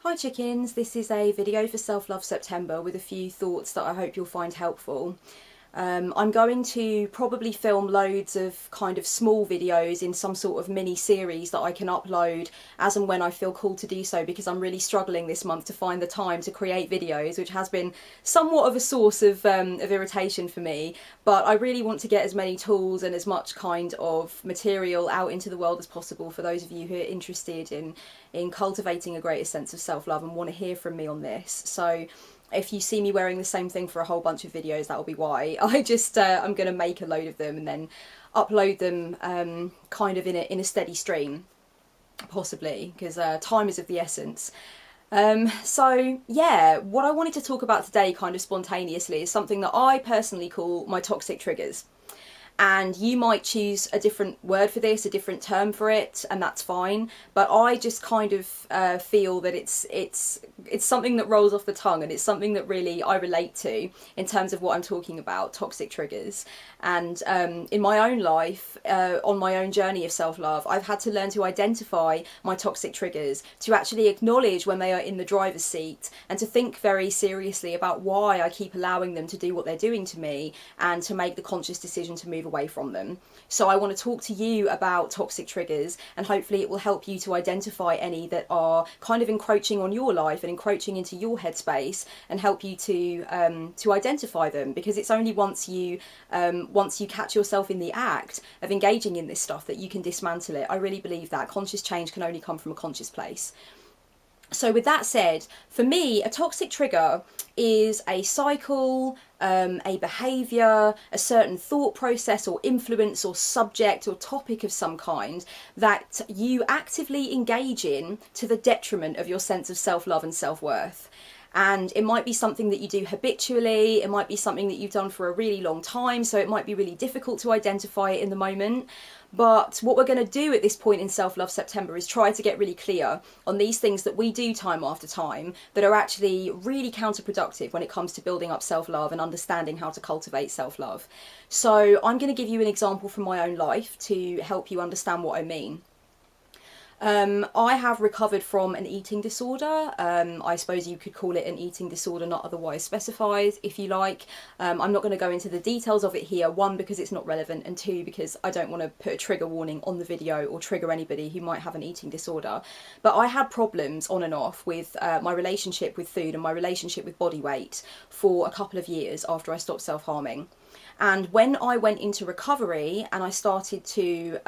Hi chickens, this is a video for Self-Love September with a few thoughts that I hope you'll find helpful. I'm going to probably film loads of kind of small videos in some sort of mini series that I can upload as and when I feel called to do so, because I'm really struggling this month to find the time to create videos, which has been somewhat of a source of irritation for me. But I really want to get as many tools and as much kind of material out into the world as possible for those of you who are interested in cultivating a greater sense of self-love and want to hear from me on this. So if you see me wearing the same thing for a whole bunch of videos, that'll be why. I'm going to make a load of them and then upload them kind of in a steady stream, possibly, because time is of the essence. So yeah, what I wanted to talk about today kind of spontaneously is something that I personally call my toxic triggers. And you might choose a different word for this, a different term for it, and that's fine. But I just kind of feel that it's something that rolls off the tongue, and it's something that really I relate to in terms of what I'm talking about, toxic triggers. And in my own life, on my own journey of self-love, I've had to learn to identify my toxic triggers, to actually acknowledge when they are in the driver's seat, and to think very seriously about why I keep allowing them to do what they're doing to me, and to make the conscious decision to move away from them. So I want to talk to you about toxic triggers, and hopefully it will help you to identify any that are kind of encroaching on your life and encroaching into your headspace, and help you to identify them, because it's only once you catch yourself in the act of engaging in this stuff that you can dismantle it. I really believe that conscious change can only come from a conscious place. So with that said, for me, a toxic trigger is a cycle, a behaviour, a certain thought process or influence or subject or topic of some kind that you actively engage in to the detriment of your sense of self-love and self-worth. And it might be something that you do habitually, it might be something that you've done for a really long time, so it might be really difficult to identify it in the moment. But what we're going to do at this point in Self-Love September is try to get really clear on these things that we do time after time that are actually really counterproductive when it comes to building up self-love and understanding how to cultivate self-love. So I'm going to give you an example from my own life to help you understand what I mean. I have recovered from an eating disorder. I suppose you could call it an eating disorder not otherwise specified, if you like. I'm not going to go into the details of it here, one, because it's not relevant, and two, because I don't want to put a trigger warning on the video or trigger anybody who might have an eating disorder. But I had problems on and off with my relationship with food and my relationship with body weight for a couple of years after I stopped self-harming. And when I went into recovery and I started to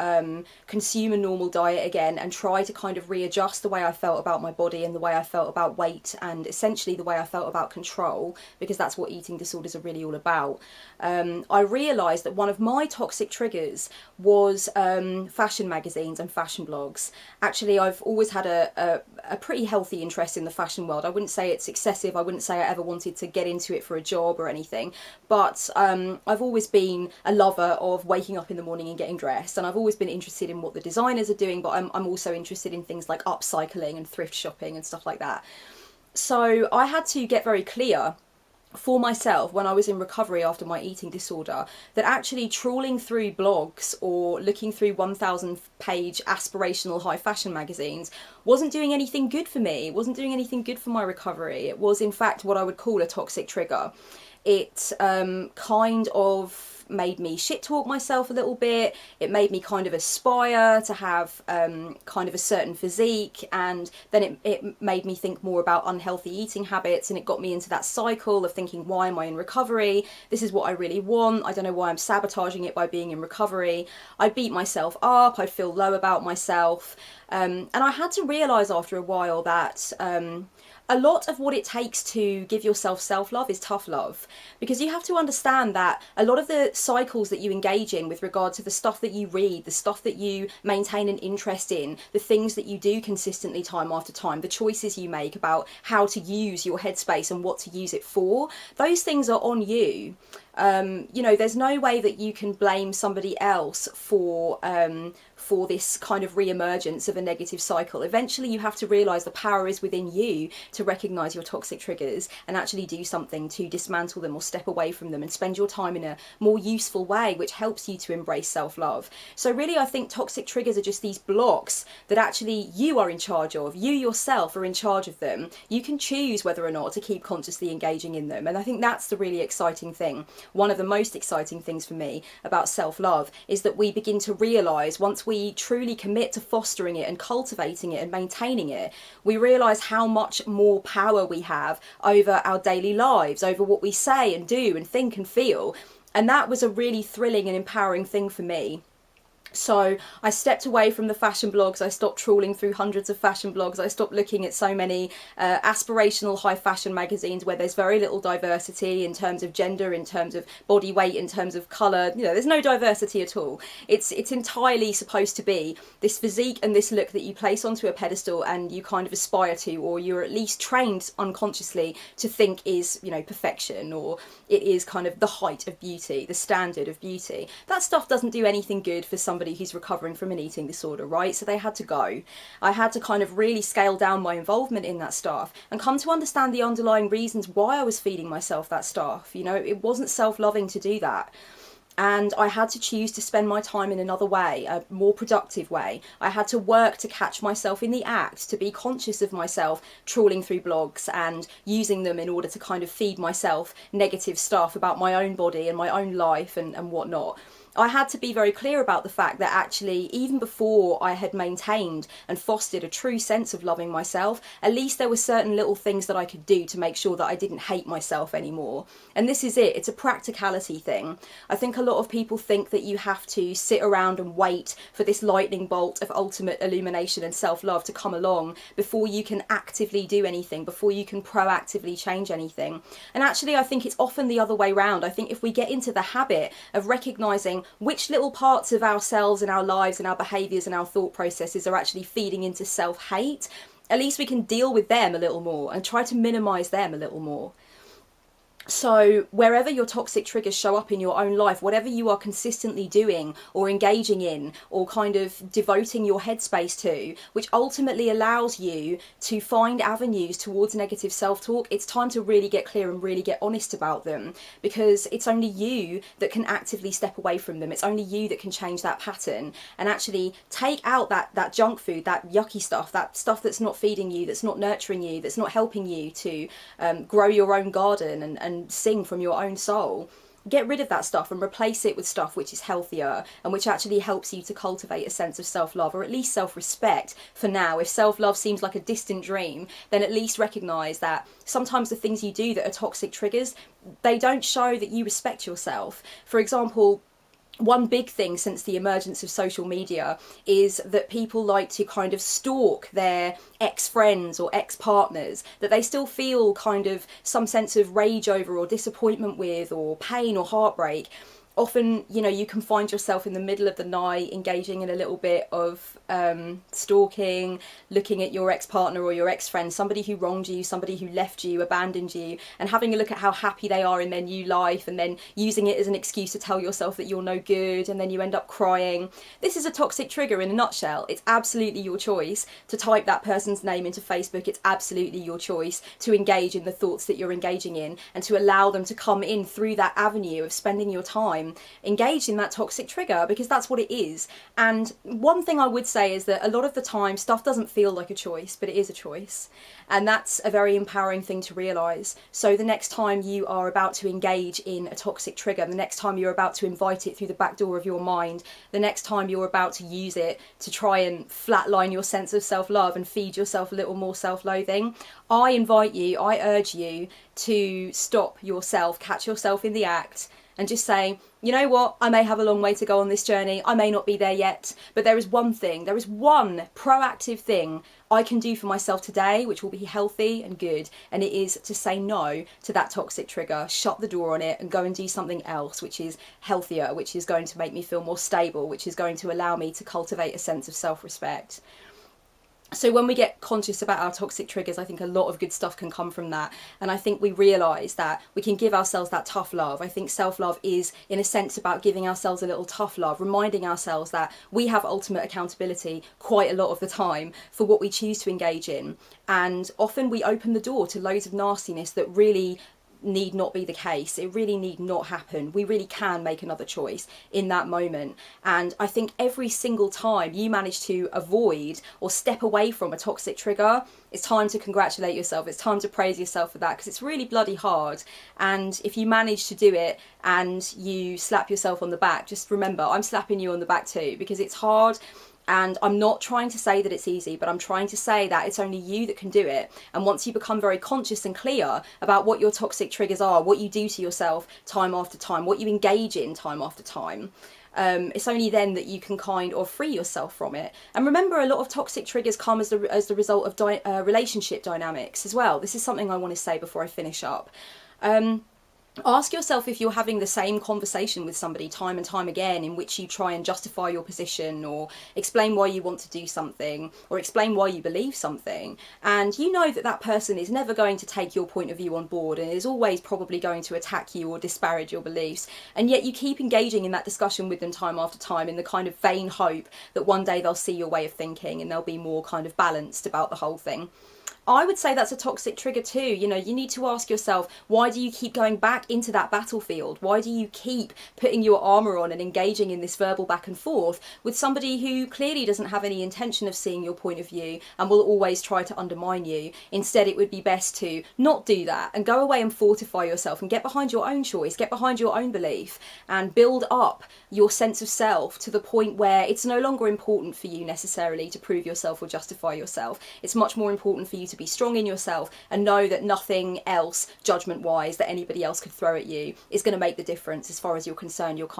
consume a normal diet again and try to kind of readjust the way I felt about my body and the way I felt about weight and essentially the way I felt about control, because that's what eating disorders are really all about, I realised that one of my toxic triggers was fashion magazines and fashion blogs. Actually, I've always had a pretty healthy interest in the fashion world. I wouldn't say it's excessive, I wouldn't say I ever wanted to get into it for a job or anything, but I've always been a lover of waking up in the morning and getting dressed, and I've always been interested in what the designers are doing, but I'm also interested in things like upcycling and thrift shopping and stuff like that. So I had to get very clear for myself when I was in recovery after my eating disorder that actually trawling through blogs or looking through 1,000-page aspirational high fashion magazines wasn't doing anything good for me. It wasn't doing anything good for my recovery. It was in fact what I would call a toxic trigger. It kind of made me shit talk myself a little bit. It made me kind of aspire to have kind of a certain physique, and then it made me think more about unhealthy eating habits, and it got me into that cycle of thinking, why am I in recovery? This is what I really want. I don't know why I'm sabotaging it by being in recovery. I'd beat myself up, I'd feel low about myself, and I had to realise after a while that a lot of what it takes to give yourself self-love is tough love, because you have to understand that a lot of the cycles that you engage in with regard to the stuff that you read, the stuff that you maintain an interest in, the things that you do consistently time after time, the choices you make about how to use your headspace and what to use it for, those things are on you. You know, there's no way that you can blame somebody else for this kind of re-emergence of a negative cycle. Eventually you have to realise the power is within you to recognise your toxic triggers and actually do something to dismantle them or step away from them and spend your time in a more useful way, which helps you to embrace self-love. So really, I think toxic triggers are just these blocks that actually you are in charge of. You yourself are in charge of them. You can choose whether or not to keep consciously engaging in them. And I think that's the really exciting thing. One of the most exciting things for me about self-love is that we begin to realise, once we truly commit to fostering it and cultivating it and maintaining it, we realise how much more power we have over our daily lives, over what we say and do and think and feel. And that was a really thrilling and empowering thing for me. So I stepped away from the fashion blogs. I stopped trawling through hundreds of fashion blogs. I stopped looking at so many aspirational high fashion magazines where there's very little diversity in terms of gender, in terms of body weight, in terms of colour. You know, there's no diversity at all. It's entirely supposed to be this physique and this look that you place onto a pedestal and you kind of aspire to, or you're at least trained unconsciously to think is, you know, perfection, or it is kind of the height of beauty, the standard of beauty. That stuff doesn't do anything good for somebody who's recovering from an eating disorder, right? So they had to go. I had to kind of really scale down my involvement in that stuff and come to understand the underlying reasons why I was feeding myself that stuff. You know, it wasn't self-loving to do that. And I had to choose to spend my time in another way, a more productive way. I had to work to catch myself in the act, to be conscious of myself trawling through blogs and using them in order to kind of feed myself negative stuff about my own body and my own life and whatnot. I had to be very clear about the fact that actually, even before I had maintained and fostered a true sense of loving myself, at least there were certain little things that I could do to make sure that I didn't hate myself anymore. And this is it. It's a practicality thing. I think a lot of people think that you have to sit around and wait for this lightning bolt of ultimate illumination and self-love to come along before you can actively do anything, before you can proactively change anything. And actually, I think it's often the other way around. I think if we get into the habit of recognising which little parts of ourselves and our lives and our behaviours and our thought processes are actually feeding into self-hate, at least we can deal with them a little more and try to minimise them a little more. So wherever your toxic triggers show up in your own life, whatever you are consistently doing or engaging in or kind of devoting your headspace to, which ultimately allows you to find avenues towards negative self-talk, it's time to really get clear and really get honest about them, because it's only you that can actively step away from them. It's only you that can change that pattern and actually take out that junk food, that yucky stuff, that stuff that's not feeding you, that's not nurturing you, that's not helping you to grow your own garden and sing from your own soul. Get rid of that stuff and replace it with stuff which is healthier and which actually helps you to cultivate a sense of self-love, or at least self-respect for now. If self-love seems like a distant dream, then at least recognise that sometimes the things you do that are toxic triggers, they don't show that you respect yourself. For example, one big thing since the emergence of social media is that people like to kind of stalk their ex-friends or ex-partners that they still feel kind of some sense of rage over or disappointment with or pain or heartbreak. Often, you know, you can find yourself in the middle of the night engaging in a little bit of stalking, looking at your ex-partner or your ex-friend, somebody who wronged you, somebody who left you, abandoned you, and having a look at how happy they are in their new life, and then using it as an excuse to tell yourself that you're no good, and then you end up crying. This is a toxic trigger in a nutshell. It's absolutely your choice to type that person's name into Facebook. It's absolutely your choice to engage in the thoughts that you're engaging in and to allow them to come in through that avenue of spending your time engaged in that toxic trigger, because that's what it is. And one thing I would say is that a lot of the time stuff doesn't feel like a choice, but it is a choice, and that's a very empowering thing to realise. So the next time you are about to engage in a toxic trigger, the next time you're about to invite it through the back door of your mind, the next time you're about to use it to try and flatline your sense of self-love and feed yourself a little more self-loathing, I invite you, I urge you to stop yourself, catch yourself in the act, and just say, you know what, I may have a long way to go on this journey, I may not be there yet, but there is one thing, there is one proactive thing I can do for myself today which will be healthy and good, and it is to say no to that toxic trigger, shut the door on it and go and do something else which is healthier, which is going to make me feel more stable, which is going to allow me to cultivate a sense of self-respect. So when we get conscious about our toxic triggers, I think a lot of good stuff can come from that. And I think we realise that we can give ourselves that tough love. I think self-love is, in a sense, about giving ourselves a little tough love, reminding ourselves that we have ultimate accountability quite a lot of the time for what we choose to engage in. And often we open the door to loads of nastiness that really need not be the case. It really need not happen. We really can make another choice in that moment. And I think every single time you manage to avoid or step away from a toxic trigger, it's time to congratulate yourself. It's time to praise yourself for that, because it's really bloody hard. And if you manage to do it and you slap yourself on the back, just remember, I'm slapping you on the back too, because it's hard. And I'm not trying to say that it's easy, but I'm trying to say that it's only you that can do it. And once you become very conscious and clear about what your toxic triggers are, what you do to yourself time after time, what you engage in time after time, it's only then that you can kind of free yourself from it. And remember, a lot of toxic triggers come as the result of relationship dynamics as well. This is something I want to say before I finish up. Ask yourself if you're having the same conversation with somebody time and time again, in which you try and justify your position or explain why you want to do something or explain why you believe something. And you know that that person is never going to take your point of view on board and is always probably going to attack you or disparage your beliefs. And yet you keep engaging in that discussion with them time after time in the kind of vain hope that one day they'll see your way of thinking and they'll be more kind of balanced about the whole thing. I would say that's a toxic trigger too. You know, you need to ask yourself, why do you keep going back into that battlefield? Why do you keep putting your armour on and engaging in this verbal back and forth with somebody who clearly doesn't have any intention of seeing your point of view and will always try to undermine you? Instead, it would be best to not do that and go away and fortify yourself and get behind your own choice, get behind your own belief and build up your sense of self to the point where it's no longer important for you necessarily to prove yourself or justify yourself. It's much more important for you to be strong in yourself and know that nothing else, judgment-wise, that anybody else could throw at you is going to make the difference as far as you're concerned. You're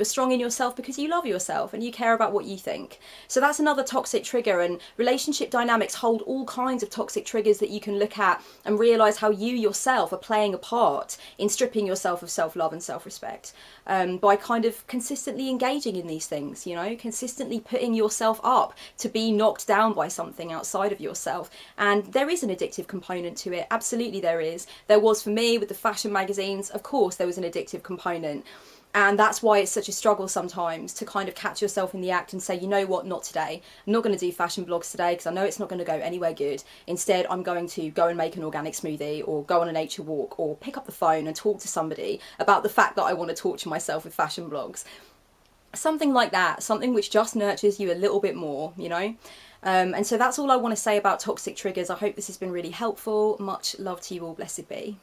strong in yourself because you love yourself and you care about what you think. So that's another toxic trigger, and relationship dynamics hold all kinds of toxic triggers that you can look at and realise how you yourself are playing a part in stripping yourself of self-love and self-respect, by kind of consistently engaging in these things, you know, consistently putting yourself up to be knocked down by something outside of yourself. And there is an addictive component to it. Absolutely there is. There was for me with the fashion magazines. Of course there was an addictive component. And that's why it's such a struggle sometimes to kind of catch yourself in the act and say, you know what, not today. I'm not going to do fashion blogs today because I know it's not going to go anywhere good. Instead, I'm going to go and make an organic smoothie or go on a nature walk or pick up the phone and talk to somebody about the fact that I want to torture myself with fashion blogs. Something like that, something which just nurtures you a little bit more, you know? And so that's all I want to say about toxic triggers. I hope this has been really helpful. Much love to you all. Blessed be.